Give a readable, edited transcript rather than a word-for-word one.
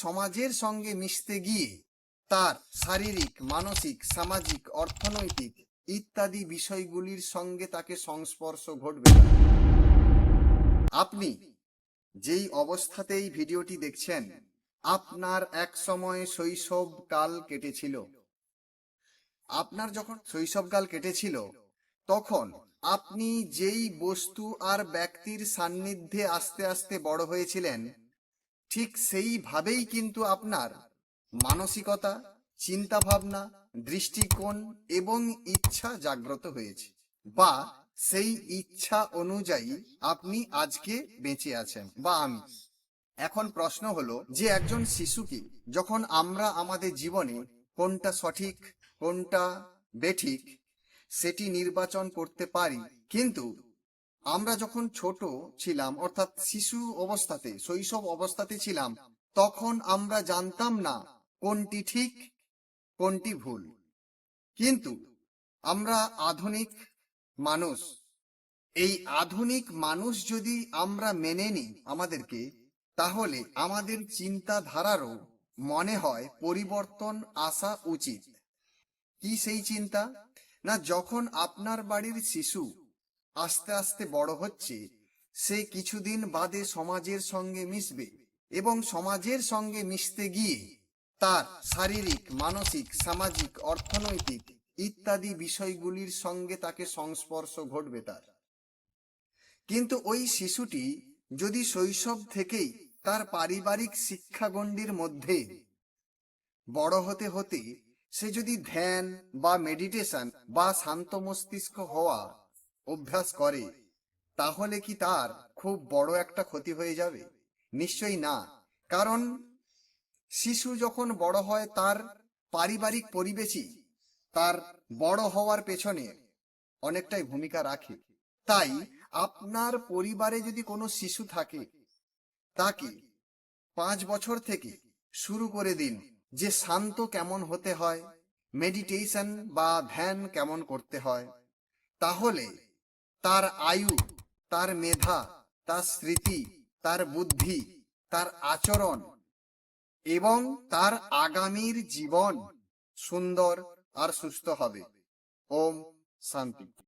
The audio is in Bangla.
সমাজের সঙ্গে মিশতে গিয়ে তার শারীরিক, মানসিক, সামাজিক, অর্থনৈতিক ইত্যাদি বিষয়গুলির সঙ্গে তাকে সংস্পর্শ ঘটবে। আপনি যেই অবস্থাতেই ভিডিওটি দেখছেন, আপনার এক সময় শৈশবকাল কেটেছিল। আপনার যখন শৈশবকাল কেটেছিল, তখন আপনি যেই বস্তু আর ব্যক্তির সান্নিধ্যে আস্তে আস্তে বড় হয়েছিলেন, ঠিক সেইভাবেই কিন্তু আপনার মানসিকতা, চিন্তা ভাবনা, দৃষ্টিকোণ এবং ইচ্ছা জাগ্রত হয়েছে, বা সেই ইচ্ছা অনুযায়ী আপনি আজকে বেঁচে আছেন বা আমি। এখন প্রশ্ন হলো যে একজন শিশুকে যখন আমরা আমাদের জীবনে কোনটা সঠিক কোনটা বেঠিক সেটি নির্বাচন করতে পারি, কিন্তু আমরা যখন ছোট ছিলাম, অর্থাৎ শিশু অবস্থাতে, শৈশব অবস্থাতে ছিলাম, তখন আমরা জানতাম না কোনটি ঠিক কোনটি ভুল। কিন্তু আমরা আধুনিক মানুষ, এই আধুনিক মানুষ যদি আমরা মেনে নিই আমাদেরকে, তাহলে আমাদের চিন্তাধারারও মনে হয় পরিবর্তন আসা উচিত। কি সেই চিন্তা? না, যখন আপনার বাড়ির শিশু আস্তে আস্তে বড় হচ্ছে, সে কিছুদিন বাদে সমাজের সঙ্গে মিশবে এবং সমাজের সঙ্গে মিশতে গিয়ে তার শারীরিক, মানসিক, সামাজিক, অর্থনৈতিক ইত্যাদি বিষয়গুলির সঙ্গে তাকে সংস্পর্শ ঘটবে তার। কিন্তু ওই শিশুটি যদি শৈশব থেকেই তার পারিবারিক শিক্ষাগণ্ডির মধ্যে বড় হতে হতে সে যদি ধ্যান বা মেডিটেশন বা শান্ত মস্তিষ্ক হওয়া অভ্যাস করে, তাহলে কি তার খুব বড় একটা ক্ষতি হয়ে যাবে? নিশ্চয়ই না। কারণ শিশু যখন বড় হয়, তার পারিবারিক পরিবেশই তার বড় হওয়ার পেছনে অনেকটাই ভূমিকা রাখে। তাই আপনার পরিবারে যদি কোনো শিশু থাকে, তাকে 5 বছর থেকে শুরু করে দিন যে শান্ত কেমন হতে হয়, মেডিটেশন বা ধ্যান কেমন করতে হয়। তাহলে তার আয়ু, তার মেধা, তার স্মৃতি, তার বুদ্ধি, তার আচরণ এবং তার আগামীর জীবন সুন্দর আর সুস্থ হবে। ওম শান্তি।